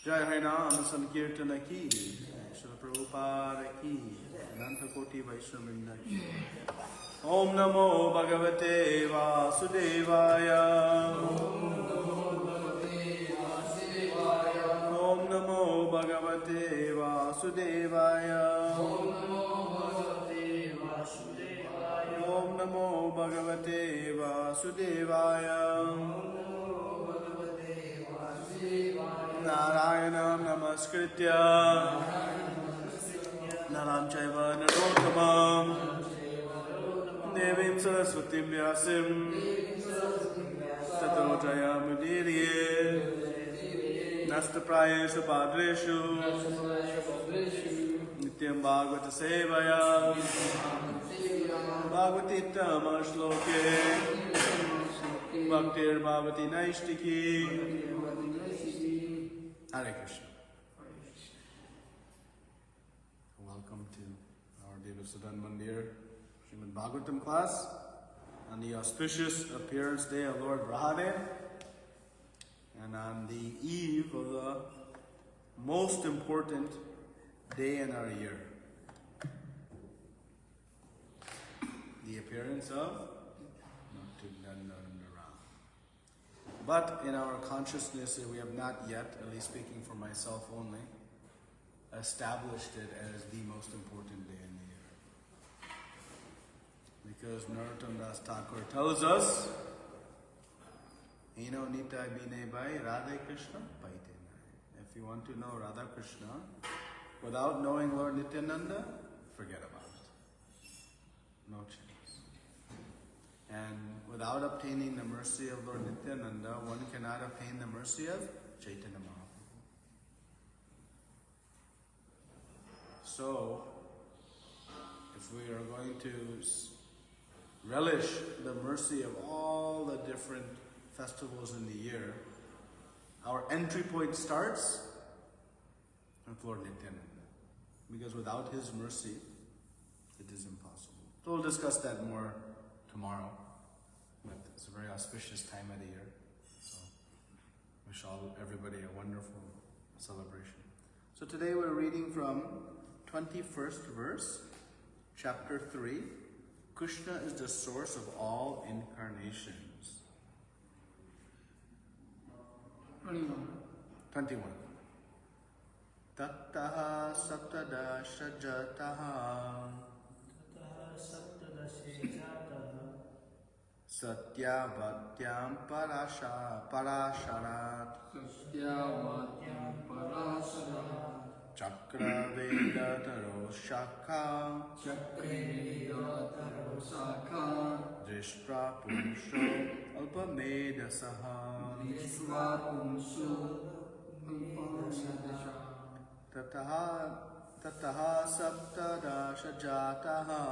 Jai Hari Nam Sankirtana ki, Srila Prabhupada ki, Ananta Koti Vaishnavinda ki. Om Namo Bhagavate Vasudevaya. Om Namo Bhagavate Vasudevaya. Om Namo Bhagavate Vasudevaya. Narayanam Namaskritya Naram Chaiva Narottamam Devim Saraswatim Vyasim Tato Jayamudiriye Nastaprayeshu Padreshu Nityam Bhagavata Sevaya Bhagavati Tama Shloke Bhaktir Bhavati Naishtiki. Hare Krishna. Welcome to our Deva Sudan Mandir Srimad Bhagavatam class. on the auspicious appearance day of Lord Brahade, and on the eve of the most important day in our year, the appearance of Nityananda. But in our consciousness, we have not yet, at least speaking for myself only, established it as the most important day in the year. Because Narottam Das Thakur tells us, Eno Nitya Bine Bai Radha Krishna Paite Nai. If you want to know Radha Krishna, without knowing Lord Nityananda, forget about it. No chance. And without obtaining the mercy of Lord Nityananda, one cannot obtain the mercy of Chaitanya Mahaprabhu. So, if we are going to relish the mercy of all the different festivals in the year, our entry point starts with Lord Nityananda. Because without His mercy, it is impossible. So we'll discuss that more tomorrow. But it's a very auspicious time of the year. So wish everybody a wonderful celebration. So today we're reading from 21st verse, chapter 3. Krishna is the source of all incarnations. 21. Tattaha saptadasha jataha Satyavatyam parasharat Chakra Vedataro Shakha Drishtra Punsho Alpamedasaha Tataha Saptadasha Jataha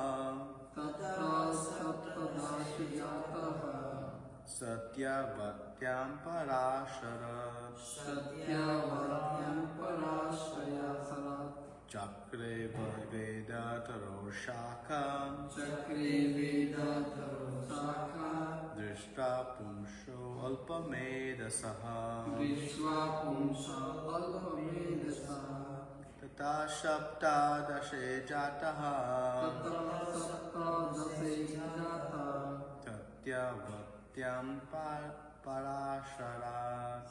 Satyavatyam parasharat Chakre Vedataro Shakha Drishta Punsho Alpamedasaha Tata Saptadashe Jataha Satyavatyam parasharat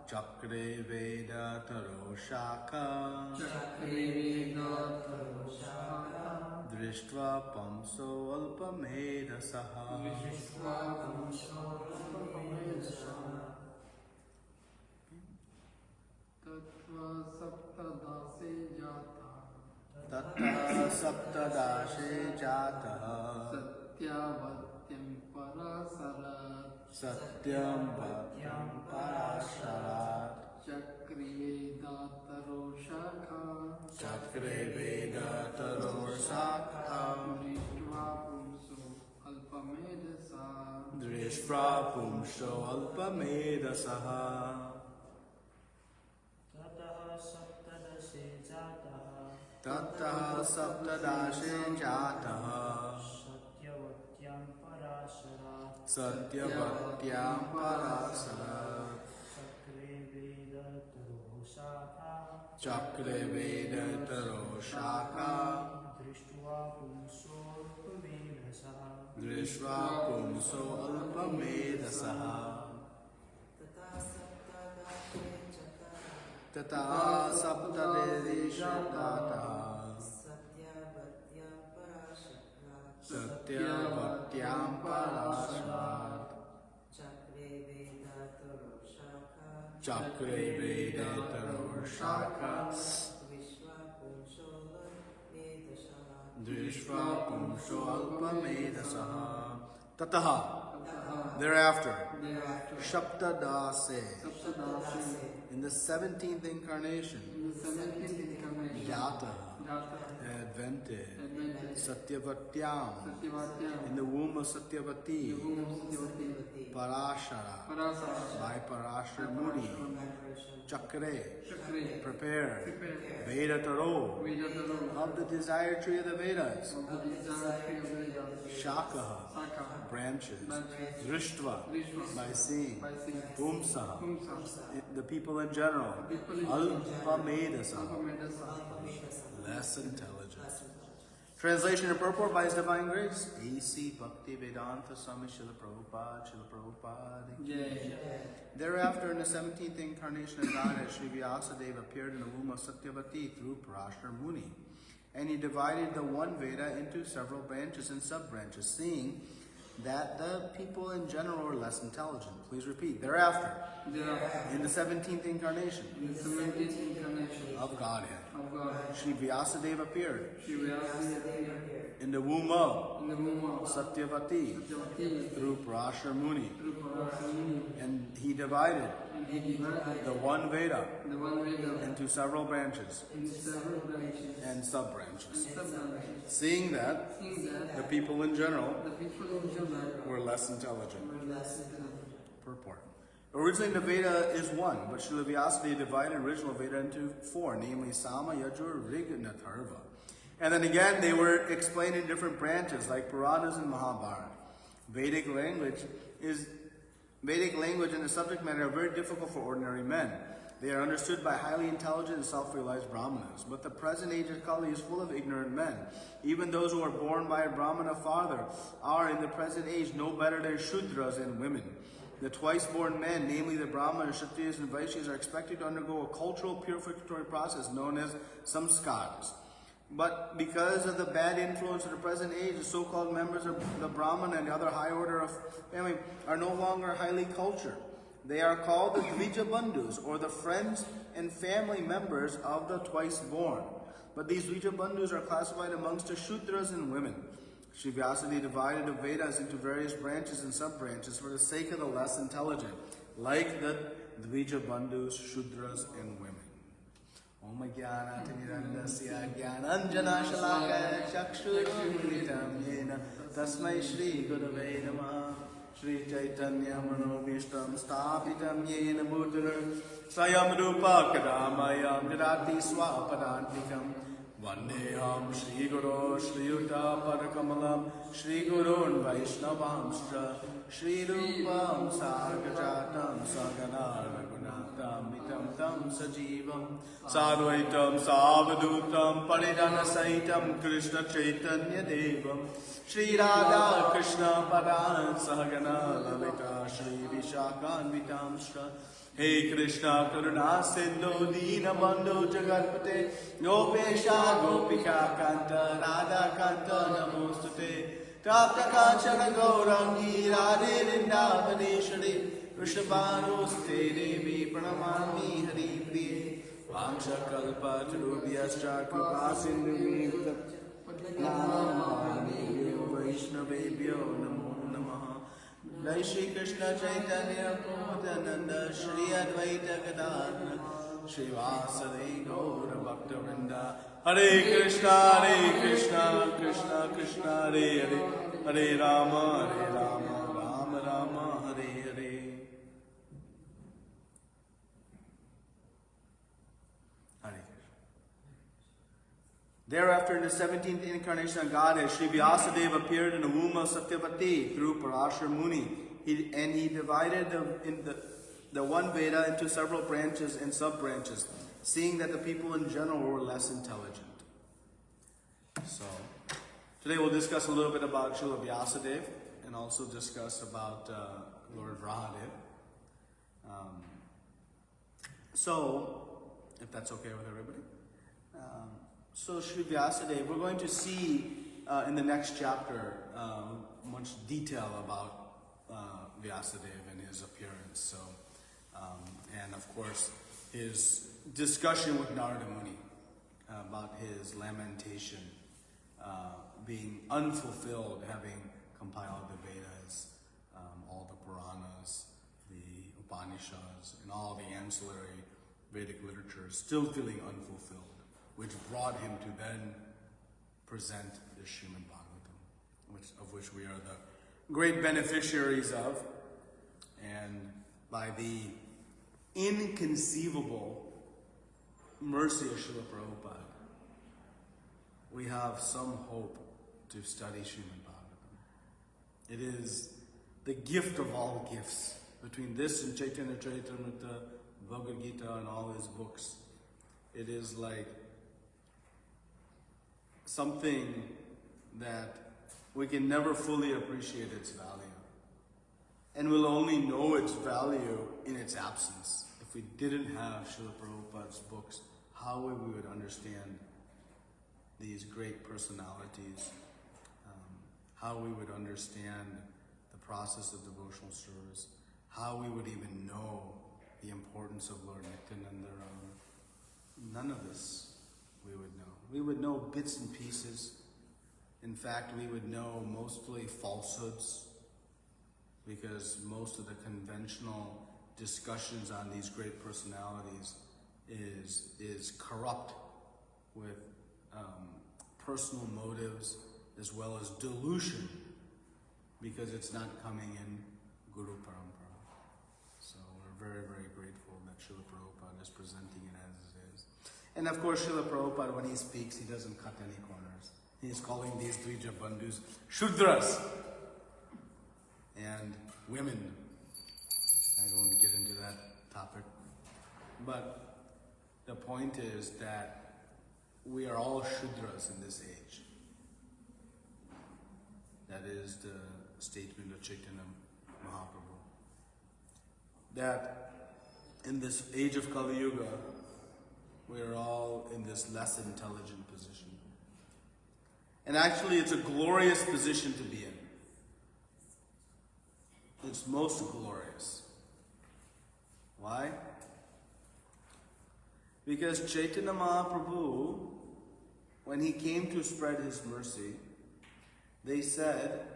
Chakre Vedataro Shakha Drishtva Pamso Alpamedasaha Tattva Saptadashe Jataha Satyam Vatyam Parasharat Chakre Vedataro Shakha Drishva Pumsho Alpamedasaha Tattha Saptadashe Jataha Satyavatyam Parasarat Chakre Vedataro Shakha Drishva Pumso Alpamedasaha Tata Saptadesha Tata Satyavatyam Parasharat Chakre Vedataro Shakha Drishva Pumsho Alpamedasaha Tataha. Thereafter, Shaptadase, in the 17th incarnation, Jata, advented Satyavatyam in the womb of Satyavati, Parashara by Parashara Muni, Chakre prepared Veda Taro of the desire tree of the Vedas, Shakaha branches, Drishtva by seeing, Pumsaha the people in general, Alpamedasa less intelligent. Translation and purport by His Divine Grace, A.C. Bhakti Vedanta Swami Srila Prabhupada. Thereafter, in the 17th incarnation of Godhead, Sri Vyasadeva appeared in the womb of Satyavati through Parashar Muni, and he divided the one Veda into several branches and sub-branches, seeing that the people in general were less intelligent. Please repeat. Thereafter, in the 17th incarnation of Godhead, Sri Vyasadeva appeared in the womb of Satyavati through Parashar Muni, and he divided the one Veda into several branches and sub-branches, seeing that the people in general were less intelligent. Purport. Originally the Veda is one, but Srila Vyasadeva divided original Veda into four, namely Sama, Yajur, Rig, and Atharva. And then again they were explained in different branches like Puranas and Mahabharata. Vedic language and the subject matter are very difficult for ordinary men. They are understood by highly intelligent and self-realized Brahmanas. But the present age of Kali is full of ignorant men. Even those who are born by a Brahmana father are in the present age no better than Shudras and women. The twice-born men, namely the Brahmanas, Kshatriyas, and Vaishyas, are expected to undergo a cultural purificatory process known as samskaras. But because of the bad influence of the present age, the so-called members of the Brahman and the other high order of family are no longer highly cultured. They are called the Dvija Bandhus, or the friends and family members of the twice-born. But these Dvija Bandhus are classified amongst the Shudras and women. Sri Vyasadeva divided the Vedas into various branches and sub-branches for the sake of the less intelligent, like the Dvija Bandhus, Shudras, and women. Om Jnana Timirandasya Jnananjana Shalakaya Chakshurumilitam Yena Tasmai Shri Gurave Namah Shri Chaitanya Manobhishtam Sthapitam Yena Bhutara Swayam Rupa Kadamayam Jadati Swapadantikam Vandeham Shri Guru Shri Yuta Padakamalam Shri Gurun Vaishnavamstra Shri Rupam Sargajatam Sagana Raghunatam Mitam Tam Sajivam Sadvaitam Savadutam Paridana Saitam Krishna Chaitanya Devam Shri Radha Krishna Padan Sahagana Lalita Shri Vishakan Vitamstra Hey Krishna Karuna Sindhu Dina Bandhu Jagatpate Gopesha Gopika Kanta Radha Kanta Namostute Tapta Kanchana Gaurangi Radhe Vrindavadeshwari Vrishabhanuste Devi Pranamami Hari Priye Vangsha Kalpa Tarubhyascha Kripa Sindhu Namo Vaishnavebhyo Namo Namaha Jai Shri Krishna Chaitanya Prabhupada Shri Advaita Gadadhara Shri Vasudeva Gaura Bhakta Vrinda Hare Krishna, Krishna Krishna, Hare Hare, Hare Rama, Rama Rama, Hare Hare. Hare Krishna. Thereafter, in the 17th incarnation of Godhead, Sri Vyasadeva appeared in the womb of Satyavati through Parashar Muni, and he divided the one Veda into several branches and sub-branches, seeing that the people in general were less intelligent. So, today we'll discuss a little bit about Srila Vyasadeva and also discuss about Lord Vrahadev. So, if that's okay with everybody. So, Sri Vyasadeva, we're going to see in the next chapter much detail about Vyasadeva and his appearance. So, and of course, his discussion with Narada Muni about his lamentation being unfulfilled, having compiled the Vedas, all the Puranas, the Upanishads, and all the ancillary Vedic literature, still feeling unfulfilled, which brought him to then present the Srimad Bhagavatam, of which we are the great beneficiaries of. And by the inconceivable mercy of Srila Prabhupada, we have some hope to study Srimad Bhagavatam. It is the gift of all gifts. Between this and Chaitanya Charitamrita, Bhagavad Gita, and all his books, it is like something that we can never fully appreciate its value. And we'll only know its value in its absence. If we didn't have Srila Prabhupada's books, how would we understand these great personalities? How we would understand the process of devotional service? How we would even know the importance of Lord Nityananda? None of this we would know. We would know bits and pieces. In fact, we would know mostly falsehoods, because most of the conventional discussions on these great personalities is corrupt with personal motives as well as delusion, because it's not coming in Guru Parampara. So we're very, very grateful that Srila Prabhupada is presenting it as it is. And of course, Srila Prabhupada, when he speaks, he doesn't cut any corners. He's calling these Dvija Bandhus Shudras and women. I won't get into that topic. But the point is that we are all Shudras in this age. That is the statement of Chaitanya Mahaprabhu. That in this age of Kali Yuga, we are all in this less intelligent position. And actually, it's a glorious position to be in. It's most glorious. Why? Because Chaitanya Mahaprabhu, when he came to spread his mercy, they said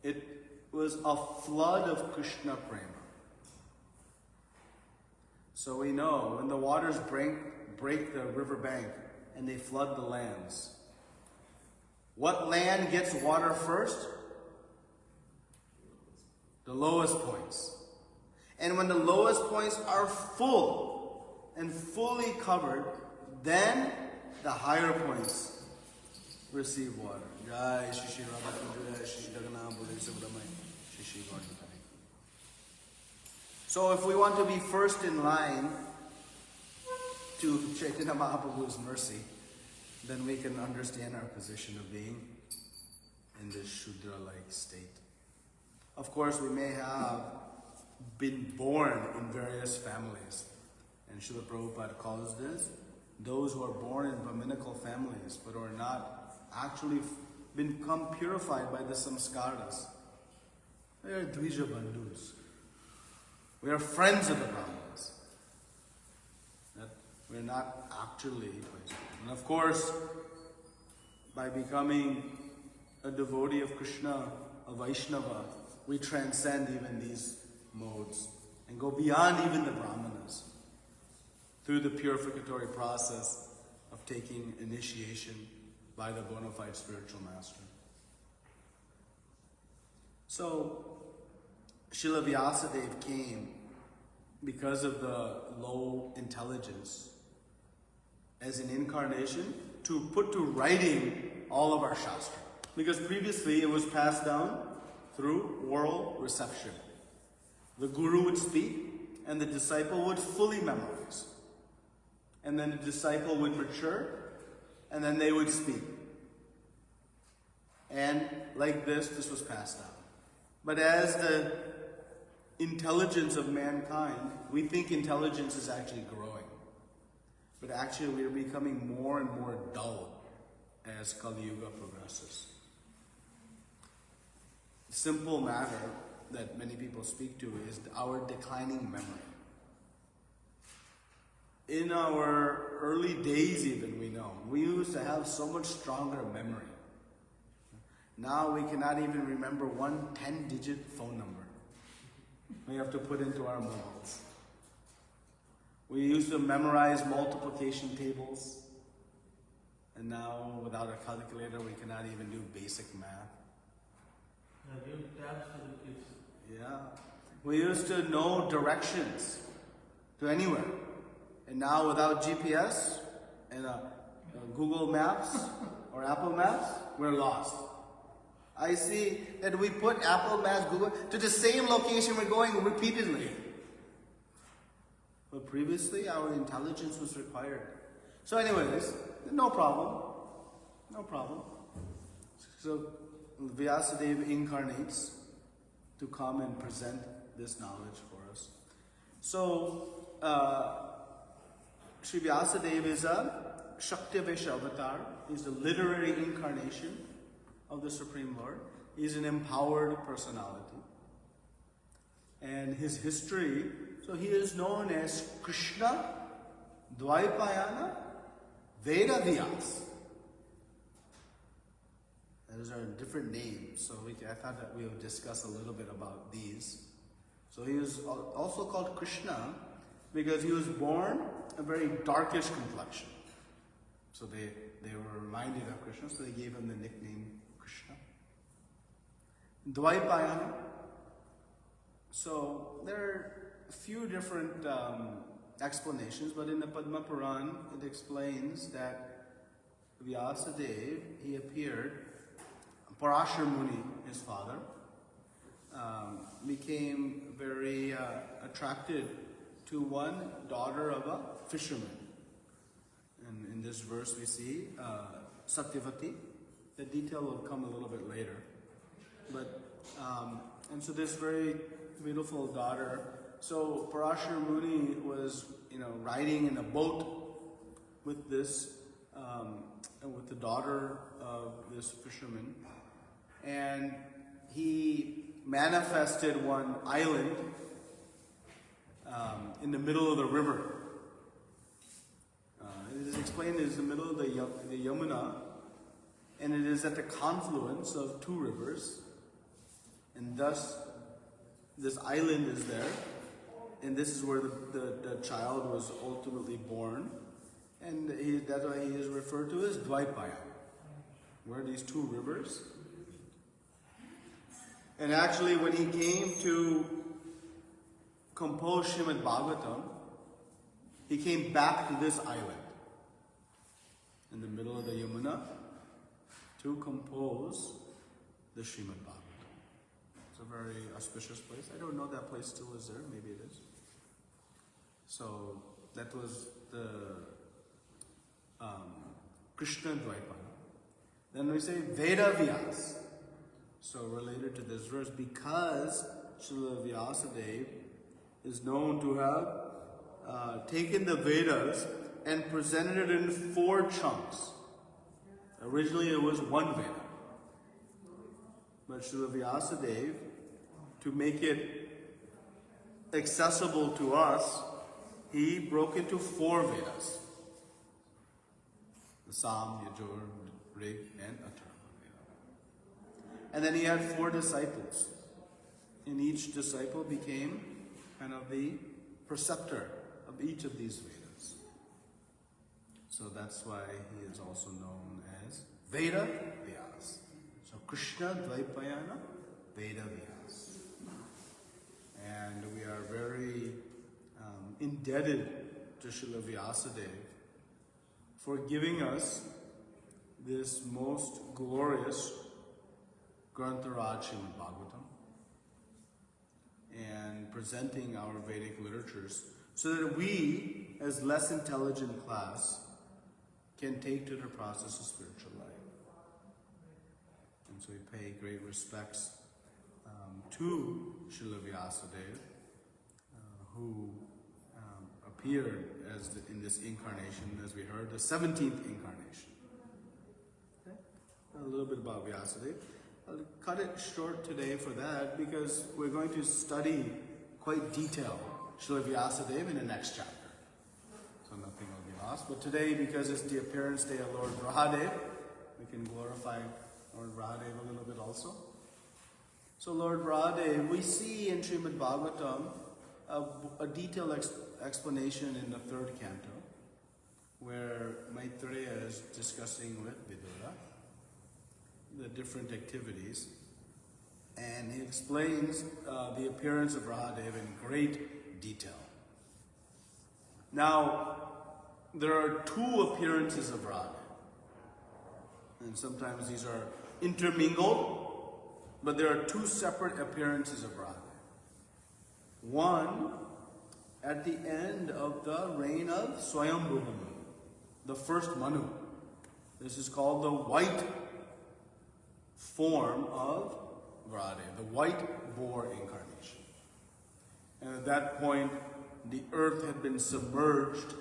it was a flood of Krishna prema. So we know when the waters break the river bank and they flood the lands, what land gets water first? The lowest points. And when the lowest points are full and fully covered, then the higher points receive water. Jai Shri Shri Radha Jai Shri Jagannath Bole Subramai Shri Shri Gauranga. So if we want to be first in line to Chaitanya Mahaprabhu's mercy, then we can understand our position of being in this Shudra-like state. Of course, we may have been born in various families, and Srila Prabhupada calls this those who are born in Brahminical families but are not actually become purified by the samskaras. They are Dvija Bandhus. We are friends of the Brahmanas. That we're not actually. And of course, by becoming a devotee of Krishna, a Vaishnava, we transcend even these modes and go beyond even the Brahmanas through the purificatory process of taking initiation by the bona fide spiritual master. So, Srila Vyasadeva came because of the low intelligence as an incarnation to put to writing all of our Shastra. Because previously it was passed down through oral reception. The Guru would speak and the disciple would fully memorize. And then the disciple would mature and then they would speak. And like this was passed down. But as the intelligence of mankind, we think intelligence is actually growing. But actually we are becoming more and more dull as Kali Yuga progresses. Simple matter that many people speak to is our declining memory. In our early days even, we used to have so much stronger memory. Now we cannot even remember one 10-digit phone number. We have to put into our mobiles. We used to memorize multiplication tables. And now, without a calculator, we cannot even do basic math. Give tabs to the kids. Yeah. We used to know directions to anywhere. And now, without GPS and Google Maps or Apple Maps, we're lost. I see that we put Apple Maps, Google, to the same location we're going repeatedly. But previously, our intelligence was required. So anyways, no problem. No problem. So Vyasadeva incarnates to come and present this knowledge for us. So, Sri Vyasadeva is a Shaktavesha avatar. He's the literary incarnation of the Supreme Lord. He's an empowered personality. And his history, so he is known as Krishna Dvaipayana Vedavyas. Those are different names, so I thought that we would discuss a little bit about these. So he is also called Krishna because he was born a very darkish complexion. So they were reminded of Krishna, so they gave him the nickname Krishna. Dvaipayana. So there are a few different explanations, but in the Padma Puran it explains that Vyasadeva, he appeared, Parashar Muni, his father, became very attracted to one daughter of a fisherman. And in this verse we see Satyavati. The detail will come a little bit later. But and so this very beautiful daughter. So Parashar Muni was, riding in a boat with this, with the daughter of this fisherman, and he manifested one island in the middle of the river. It is explained it is the middle of the Yamuna, and it is at the confluence of two rivers, and thus this island is there, and this is where the child was ultimately born, and that's why he is referred to as Dvaipaya, where these two rivers. And actually, when he came to compose Srimad Bhagavatam, he came back to this island in the middle of the Yamuna to compose the Srimad Bhagavatam. It's a very auspicious place. I don't know that place still is there. Maybe it is. So that was the Krishna Dvaipaya. Then we say Vedavyas. So related to this verse, because Srila Vyasadeva is known to have taken the Vedas and presented it in 4 chunks. Originally it was one Veda. But Srila Vyasadeva, to make it accessible to us, he broke into 4 Vedas. The Sam, Yajur, Rig, and Atharva. And then he had 4 disciples. And each disciple became kind of the preceptor of each of these Vedas. So that's why he is also known as Veda Vyas. So Krishna Dvaipayana Veda Vyas. And we are very indebted to Srila Vyasadeva for giving us this most glorious Grantharaj Srimad Bhagavatam and presenting our Vedic literatures so that we, as less intelligent class, can take to the process of spiritual life. And so we pay great respects to Srila Vyasadeva, who appeared in this incarnation, as we heard, the 17th incarnation. Okay? A little bit about Vyasadeva. I'll cut it short today for that because we're going to study quite detailed Srila Vyasadeva in the next chapter. So nothing will be lost. But today, because it's the appearance day of Lord Rahadev, we can glorify Lord Rahadev a little bit also. So Lord Rahadev, we see in Srimad Bhagavatam a detailed explanation in the 3rd canto, where Maitreya is discussing with Vidura the different activities, and he explains the appearance of Radha in great detail. Now, there are two appearances of Radha, and sometimes these are intermingled, but there are two separate appearances of Radha. One, at the end of the reign of Swayambhuva Manu, the first Manu. This is called the white form of Radha, the white boar incarnation. And at that point, the earth had been submerged,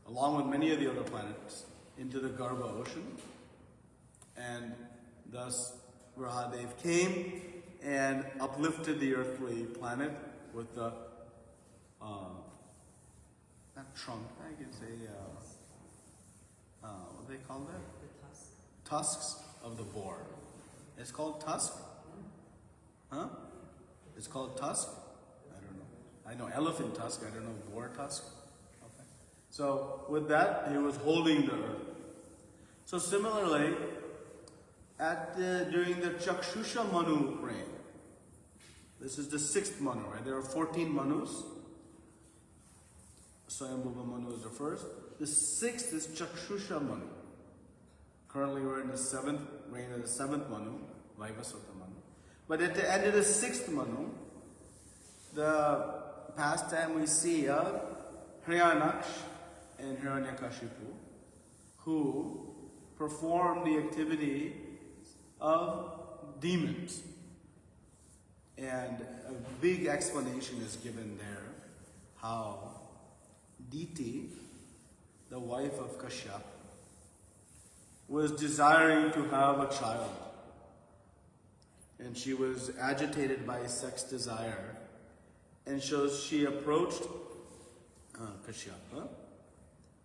along with many of the other planets, into the Garbha ocean. And thus, Varahadev came and uplifted the earthly planet with the, not trunk, I can say, what do they call that? The tusk. Tusks of the boar. It's called tusk? Huh? It's called tusk? I don't know. I know elephant tusk, I don't know boar tusk. Okay. So with that, he was holding the earth. So similarly, during the Chakshusha Manu reign, this is the 6th Manu, right? There are 14 Manus. Swayambhuva Manu is the first. The 6th is Chakshusha Manu. Currently we're in the 7th reign of the 7th Manu, Vaivasvata Manu. But at the end of the 6th Manu, the pastime we see of Hiranyaksh and Hiranyakashipu, who perform the activity of demons. And a big explanation is given there how Diti, the wife of Kashyap, was desiring to have a child. And she was agitated by sex desire. And so she approached Kashyapa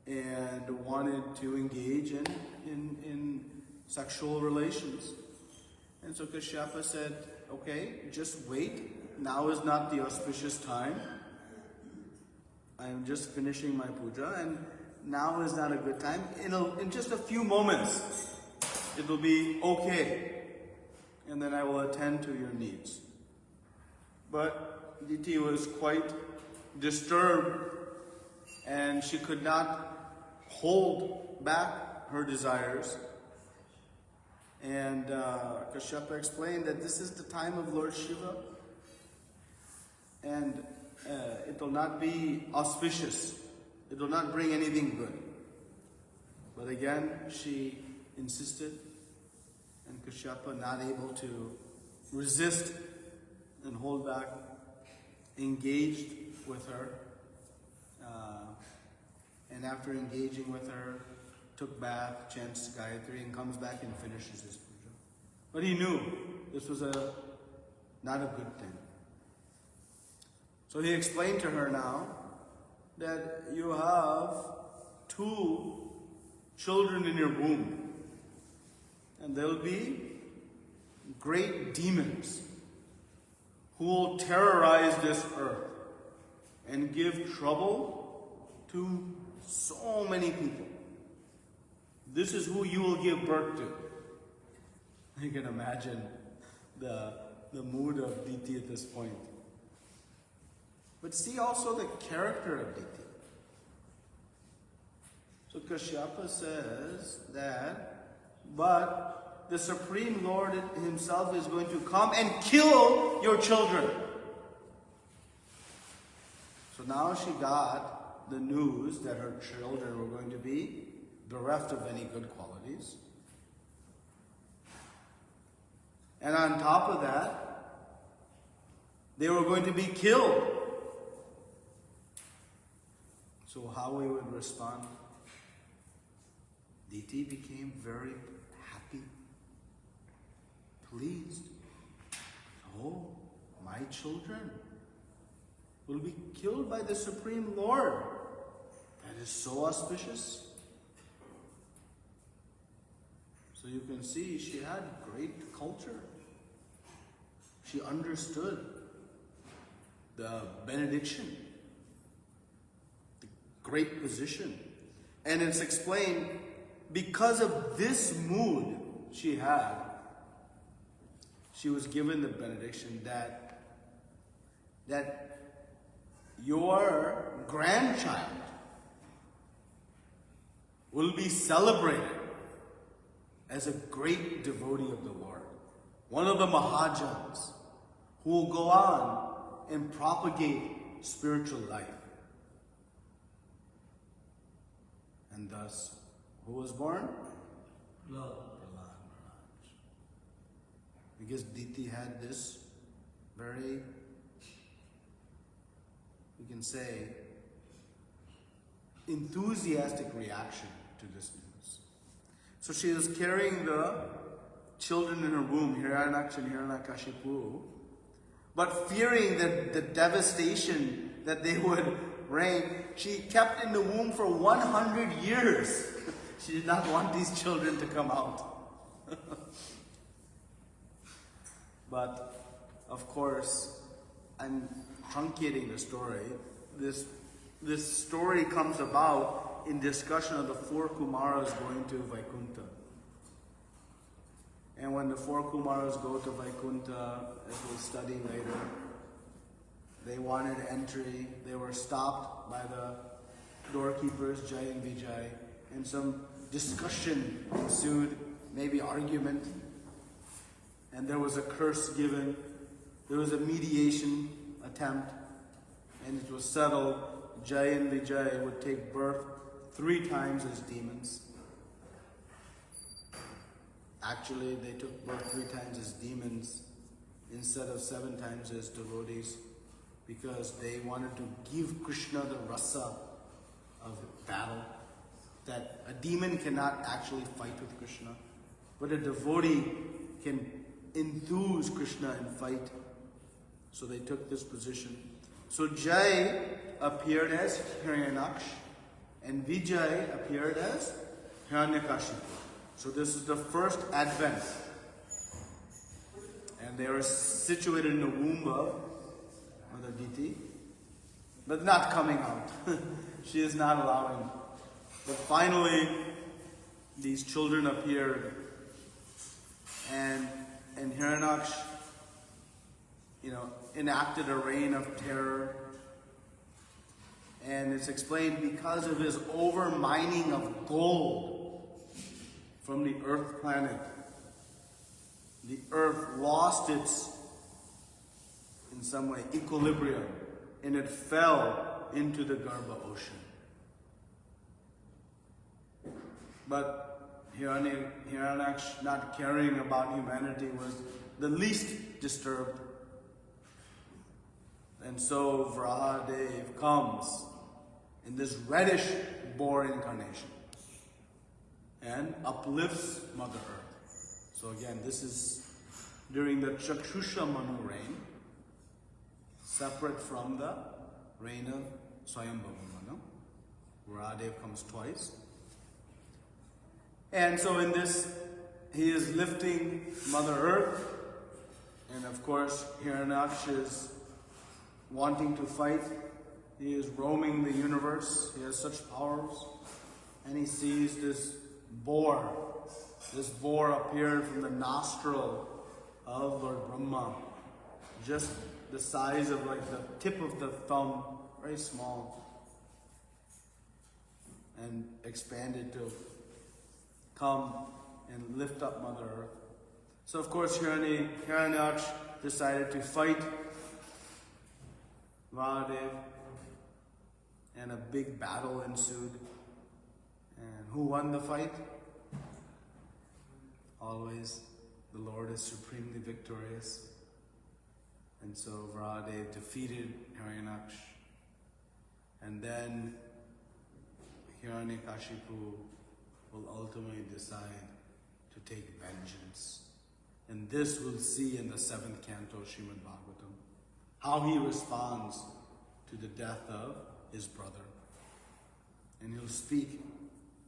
and wanted to engage in sexual relations. And so Kashyapa said, okay, just wait. Now is not the auspicious time. I am just finishing my puja, and now is not a good time. In just a few moments, it will be okay. And then I will attend to your needs. But Diti was quite disturbed, and she could not hold back her desires. And Kashyapa explained that this is the time of Lord Shiva, and it will not be auspicious. It will not bring anything good. But again, she insisted, and Kashyapa, not able to resist and hold back, engaged with her. And after engaging with her, took bath, chants Gayatri, and comes back and finishes his puja. But he knew this was not a good thing. So he explained to her now that you have 2 children in your womb, and they'll be great demons who will terrorize this earth and give trouble to so many people. This is who you will give birth to. You can imagine the mood of Diti at this point. But see also the character of Diti. So Kashyapa says that, but the Supreme Lord himself is going to come and kill your children. So now she got the news that her children were going to be bereft of any good qualities. And on top of that, they were going to be killed. So how we would respond? Diti became very happy, pleased. Oh, my children will be killed by the Supreme Lord. That is so auspicious. So you can see she had great culture. She understood the benediction, the great position And it's explained, because of this mood she had, she was given the benediction that your grandchild will be celebrated as a great devotee of the Lord, one of the Mahajans who will go on and propagate spiritual life. And thus, who was born? Love. Prahlad Maharaj. Because Diti had this very, we can say, enthusiastic reaction to this news. So she is carrying the children in her womb, Hiranyaksh and Hiranyakashipu, but fearing the devastation that they would reign, she kept in the womb for 100 years. She did not want these children to come out. But, of course, I'm truncating the story. This story comes about in discussion of the four Kumaras going to Vaikuntha. And when the four Kumaras go to Vaikuntha, as we'll study later, they wanted entry. They were stopped by the doorkeepers, Jai and Vijay, and some discussion ensued, maybe argument. And there was a curse given. There was a mediation attempt, and it was settled. Jai and Vijay would take birth 3 times as demons. Actually, they took birth 3 times as demons instead of 7 times as devotees, because they wanted to give Krishna the rasa of battle. That a demon cannot actually fight with Krishna, but a devotee can enthuse Krishna and fight. So they took this position. So Jai appeared as Hiranyaksh and Vijay appeared as Hiranyakashipu. So this is the first advent. And they are situated in the womb of Mother Diti, but not coming out. She is not allowing. But finally, these children appeared, and Hiranyaksh, enacted a reign of terror. And it's explained because of his over-mining of gold from the earth planet. The earth lost its, in some way, equilibrium, and it fell into the Garbha ocean. But Hiranyaksh, not caring about humanity, was the least disturbed. And so Vrahadev comes in this reddish boar incarnation and uplifts Mother Earth. So again, this is during the Chakshusha Manu reign, separate from the reign of Swayambhavu Manu. Vrahadev comes twice. And so in this, he is lifting Mother Earth, and of course Hiranyaksh is wanting to fight. He is roaming the universe. He has such powers. And he sees this boar. This boar appeared from the nostril of Lord Brahma. Just the size of like the tip of the thumb, very small. And expanded to come and lift up Mother Earth. So of course Hiranyaksh decided to fight Vrahadev, and a big battle ensued. And who won the fight? Always the Lord is supremely victorious. And so Vrahadev defeated Hiranyaksh. And then Hiranyakashipu will ultimately decide to take vengeance. And this we'll see in the 7th canto of Srimad Bhagavatam. How he responds to the death of his brother. And he'll speak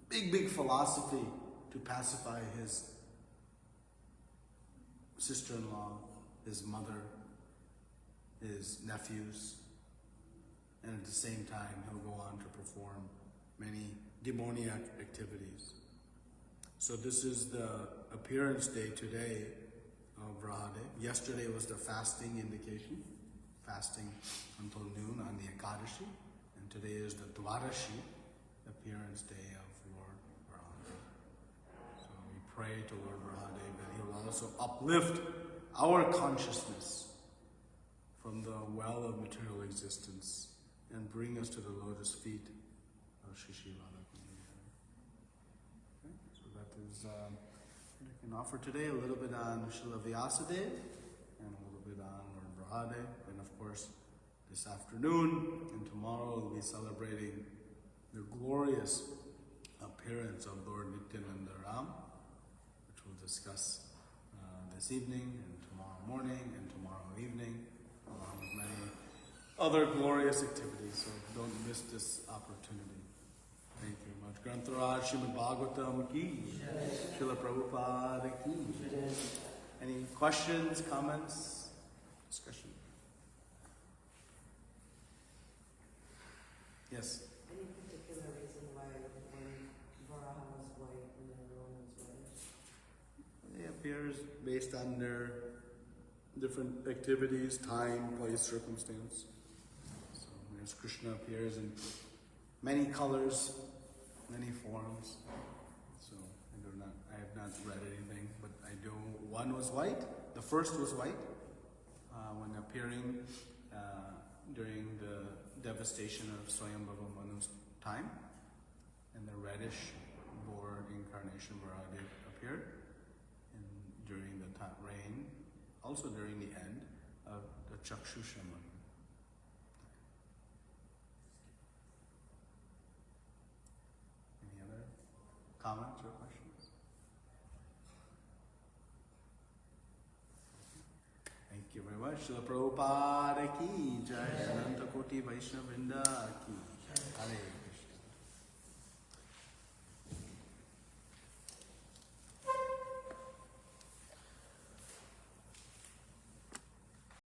big philosophy to pacify his sister-in-law, his mother, his nephews. And at the same time, he'll go on to perform many demoniac activities. So this is the appearance day today of Varahadev. Yesterday was the fasting indication, fasting until noon on the Ekadashi, and today is the Dwadashi, appearance day of Lord Varahadev. So we pray to Lord Varahadev that he will also uplift our consciousness from the well of material existence and bring us to the lotus feet of Shishi Radha. Okay, so that is, we can offer today a little bit on Srila Vyasadeva and a little bit on Lord Varahadev, and of course this afternoon and tomorrow we'll be celebrating the glorious appearance of Lord Nityananda Ram, which we'll discuss this evening and tomorrow morning and tomorrow evening, along with many other glorious activities. So don't miss this opportunity. Thank you very much. Grantharaj Srimad Bhagavatam ki, Srila Prabhupada ki. Any questions, comments, discussion? Yes. Any particular reason why when Varaha was white and then Roman was white? It appears based on their different activities, time, place, circumstance. So as Krishna appears in many colors, many forms. So I have not read anything, but I know one was white. The first was white when appearing during the devastation of Swayambhava Manu's time, and the reddish boar incarnation Varahadev appeared during the reign, also during the end of the Chakshusha Manu. Any other comments or questions? Thank you very much. Srila Prabhupada ki jai, Ananta Koti Vaishnava Vrinda ki. Hare